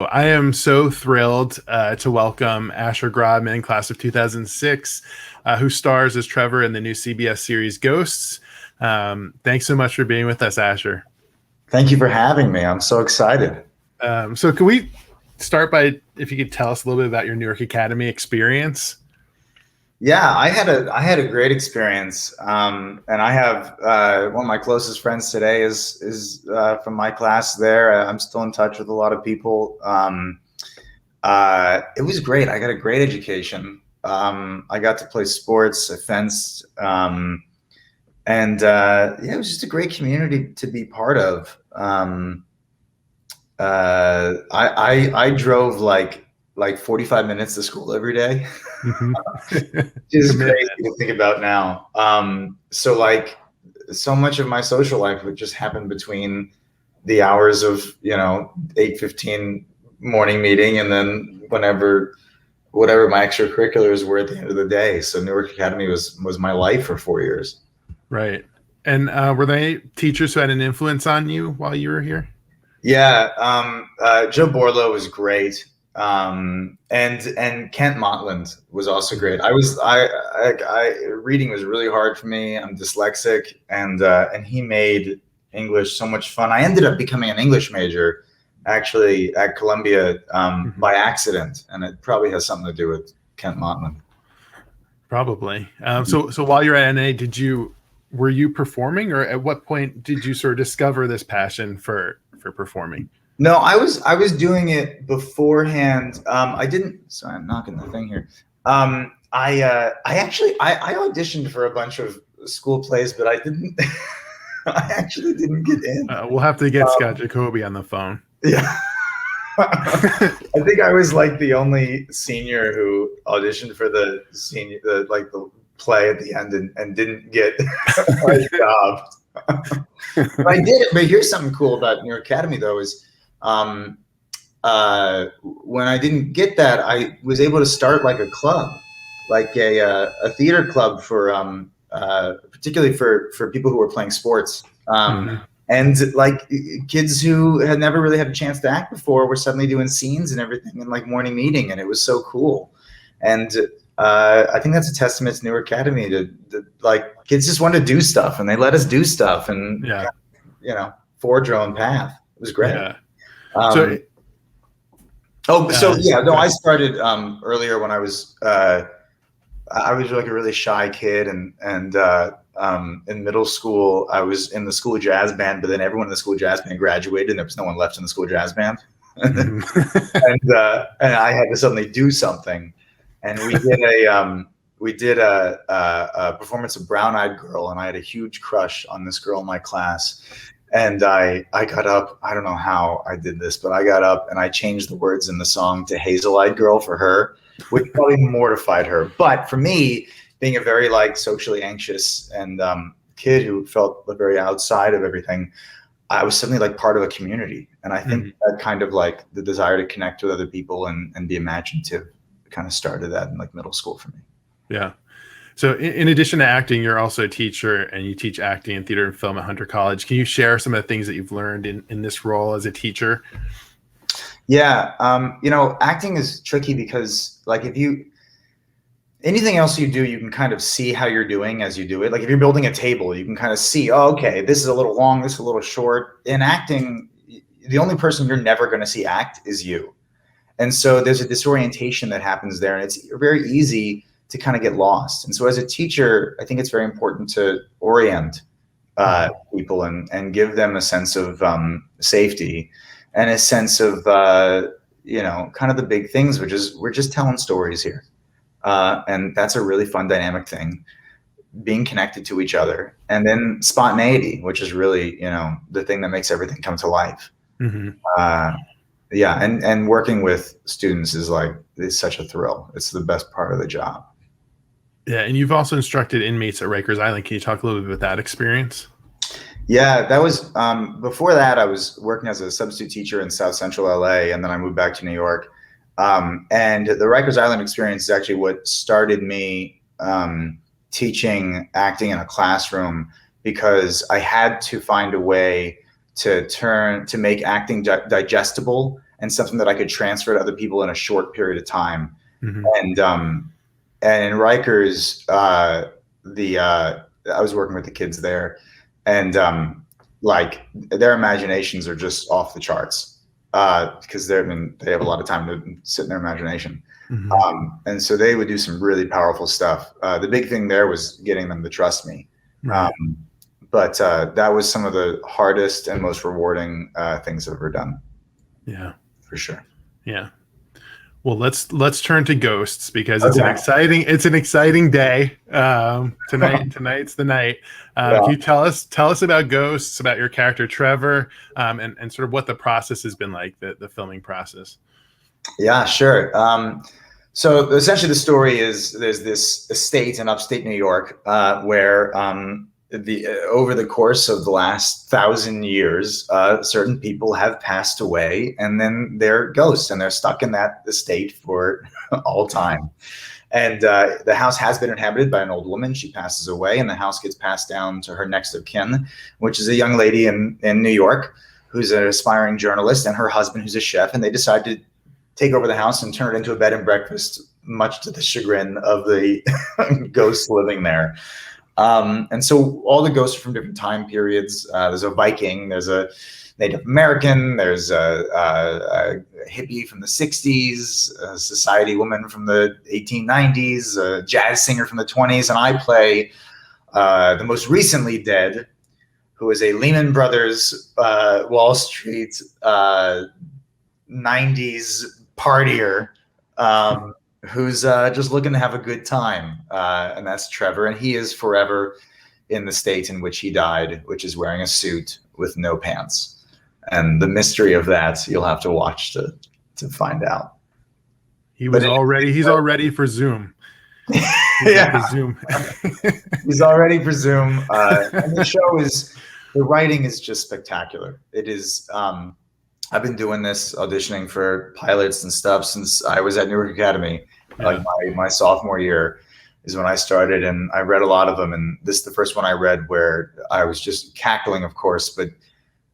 Well, I am so thrilled to welcome Asher Grodman, class of 2006, who stars as Trevor in the new CBS series Ghosts. Thanks so much for being with us, Asher. Thank you for having me. I'm so excited. So can we start by, if you could tell us a little bit about your Newark Academy experience? Yeah, I had a great experience, and I have one of my closest friends today is from my class there. I'm still in touch with a lot of people. It was great. I got a great education. I got to play sports, I fenced, and yeah, it was just a great community to be part of. I drove like 45 minutes to school every day. Mm-hmm. Which is crazy to think about now. So like so much of my social life would just happen between the hours of 8:15 morning meeting and then whatever my extracurriculars were at the end of the day. So Newark Academy was my life for 4 years. Right. And were they teachers who had an influence on you while you were here? Yeah, Joe Borlo was great. And Kent Motland was also great. Reading was really hard for me. I'm dyslexic, and he made English so much fun. I ended up becoming an English major, actually, at Columbia by accident, and it probably has something to do with Kent Motland. Probably. So while you're at NA, were you performing, or at what point did you sort of discover this passion for performing? No, I was doing it beforehand. I didn't. Sorry, I'm knocking the thing here. I auditioned for a bunch of school plays, but I didn't. I actually didn't get in. We'll have to get Scott Jacoby on the phone. Yeah. I think I was like the only senior who auditioned for the play at the end and didn't get my job. But I did it. But here's something cool about Newark Academy, though, is when I didn't get that, I was able to start like a club, like a theater club for particularly for people who were playing sports. And like kids who had never really had a chance to act before were suddenly doing scenes and everything in like morning meeting, and it was so cool. And I think that's a testament to Newark Academy to like kids just want to do stuff, and they let us do stuff, and forge our own path. It was great. Yeah. I started earlier when I was like a really shy kid, and in middle school I was in the school jazz band, but then everyone in the school jazz band graduated and there was no one left in the school jazz band. And I had to suddenly do something, and we did a performance of Brown Eyed Girl, and I had a huge crush on this girl in my class. And I got up, I don't know how I did this, but I got up and I changed the words in the song to Hazel-Eyed Girl for her, which probably mortified her. But for me, being a very like socially anxious and kid who felt very outside of everything, I was suddenly like part of a community. And I think that kind of like the desire to connect with other people and be imaginative kind of started that in like middle school for me. Yeah. So in addition to acting, you're also a teacher, and you teach acting and theater and film at Hunter College. Can you share some of the things that you've learned in this role as a teacher? Yeah. Acting is tricky because like anything else you do, you can kind of see how you're doing as you do it. Like if you're building a table, you can kind of see, oh, okay, this is a little long, this is a little short. In acting, the only person you're never going to see act is you. And so there's a disorientation that happens there, and it's very easy to kind of get lost. And so as a teacher, I think it's very important to orient people and give them a sense of safety and a sense of, kind of the big things, which is we're just telling stories here. And that's a really fun dynamic thing, being connected to each other. And then spontaneity, which is really, the thing that makes everything come to life. Mm-hmm. And working with students is such a thrill. It's the best part of the job. Yeah, and you've also instructed inmates at Rikers Island. Can you talk a little bit about that experience? Yeah, that was before that. I was working as a substitute teacher in South Central LA, and then I moved back to New York. And the Rikers Island experience is actually what started me teaching acting in a classroom, because I had to find a way to make acting digestible and something that I could transfer to other people in a short period of time. Mm-hmm. And in Rikers, I was working with the kids there, and like their imaginations are just off the charts because they have a lot of time to sit in their imagination. Mm-hmm. And so they would do some really powerful stuff. The big thing there was getting them to trust me. Right. But that was some of the hardest and most rewarding things I've ever done. Yeah. For sure. Yeah. Well, let's turn to Ghosts because Okay. it's an exciting day. Tonight's the night. Yeah. Can you tell us about Ghosts, about your character Trevor, and sort of what the process has been like, the filming process? Yeah, sure. So essentially, the story is there's this estate in upstate New York where over the course of the last 1,000 years, certain people have passed away, and then they're ghosts, and they're stuck in that estate for all time. And the house has been inhabited by an old woman. She passes away, and the house gets passed down to her next of kin, which is a young lady in New York who's an aspiring journalist, and her husband who's a chef, and they decide to take over the house and turn it into a bed and breakfast, much to the chagrin of the ghosts living there. And so all the ghosts are from different time periods. There's a Viking, there's a Native American, there's a hippie from the 60s, a society woman from the 1890s, a jazz singer from the 20s, and I play the most recently dead, who is a Lehman Brothers, Wall Street 90s partier who's just looking to have a good time. And that's Trevor. And he is forever in the state in which he died, which is wearing a suit with no pants. And the mystery of that, you'll have to watch to find out. He's all ready for Zoom. Yeah. Zoom. He's already for Zoom. And the writing is just spectacular. It is, I've been doing this auditioning for pilots and stuff since I was at Newark Academy. Yeah. Like my sophomore year is when I started, and I read a lot of them. And this is the first one I read where I was just cackling, of course, but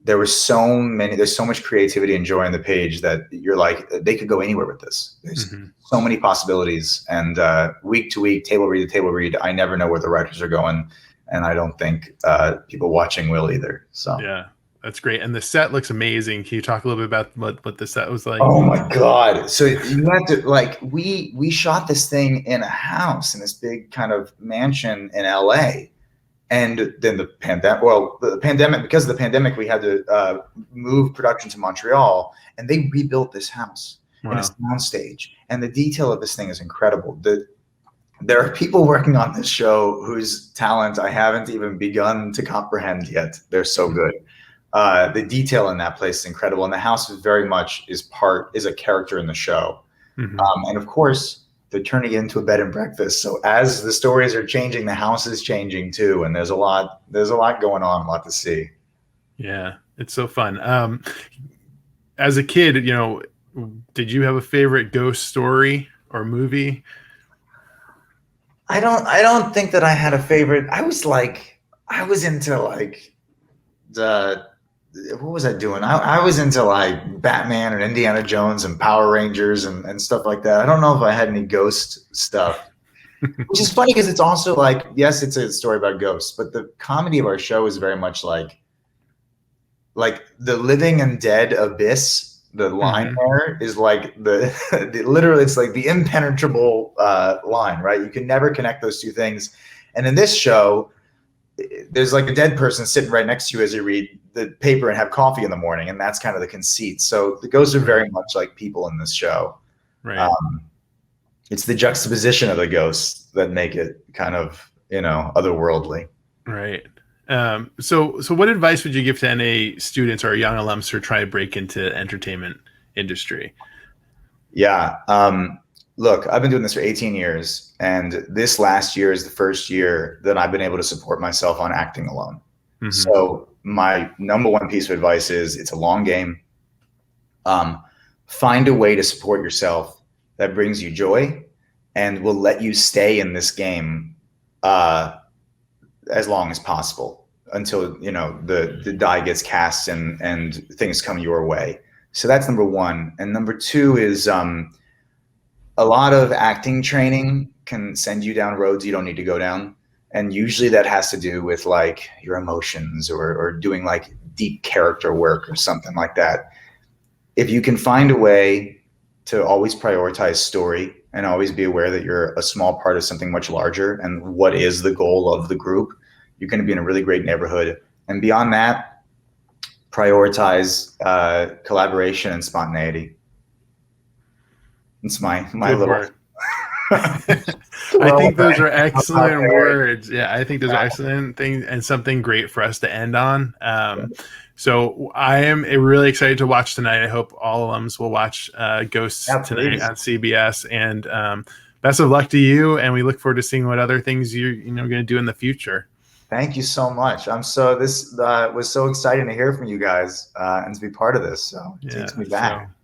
there's so much creativity and joy on the page that you're like, they could go anywhere with this. There's so many possibilities. And week to week, table read to table read, I never know where the writers are going. And I don't think people watching will either. So yeah. That's great. And the set looks amazing. Can you talk a little bit about what the set was like? Oh my God. So you have to we shot this thing in a house in this big kind of mansion in LA. And then the pandemic, because of the pandemic, we had to move production to Montreal, and they rebuilt this house in a soundstage. And the detail of this thing is incredible. There are people working on this show whose talent I haven't even begun to comprehend yet. They're so good. The detail in that place is incredible, and the house is very much is a character in the show. And of course, they're turning it into a bed and breakfast. So as the stories are changing, the house is changing too, and there's a lot going on, a lot to see. Yeah, it's so fun. As a kid, did you have a favorite ghost story or movie? I don't think that I had a favorite. I was into what was I doing? I was into like Batman and Indiana Jones and Power Rangers and stuff like that. I don't know if I had any ghost stuff, which is funny because it's also like, yes, it's a story about ghosts, but the comedy of our show is very much like the living and dead abyss. The line there is like literally it's like the impenetrable line, right? You can never connect those two things. And in this show, there's like a dead person sitting right next to you as you read the paper and have coffee in the morning, and that's kind of the conceit. So the ghosts are very much like people in this show. Right. It's the juxtaposition of the ghosts that make it kind of otherworldly. Right. So what advice would you give to any students or young alums who try to break into entertainment industry? Yeah. Look, I've been doing this for 18 years, and this last year is the first year that I've been able to support myself on acting alone. So my number one piece of advice is it's a long game. Find a way to support yourself that brings you joy and will let you stay in this game as long as possible until the die gets cast and things come your way. So that's number one. And number two is a lot of acting training can send you down roads you don't need to go down. And usually that has to do with like your emotions or doing like deep character work or something like that. If you can find a way to always prioritize story and always be aware that you're a small part of something much larger and what is the goal of the group, you're going to be in a really great neighborhood. And beyond that, prioritize collaboration and spontaneity. It's my Good little. word. I think those are excellent words. Yeah, I think those are excellent things and something great for us to end on. So I am really excited to watch tonight. I hope all alums will watch Ghosts tonight on CBS. And best of luck to you. And we look forward to seeing what other things you're going to do in the future. Thank you so much. This was so exciting to hear from you guys and to be part of this. So it takes me back.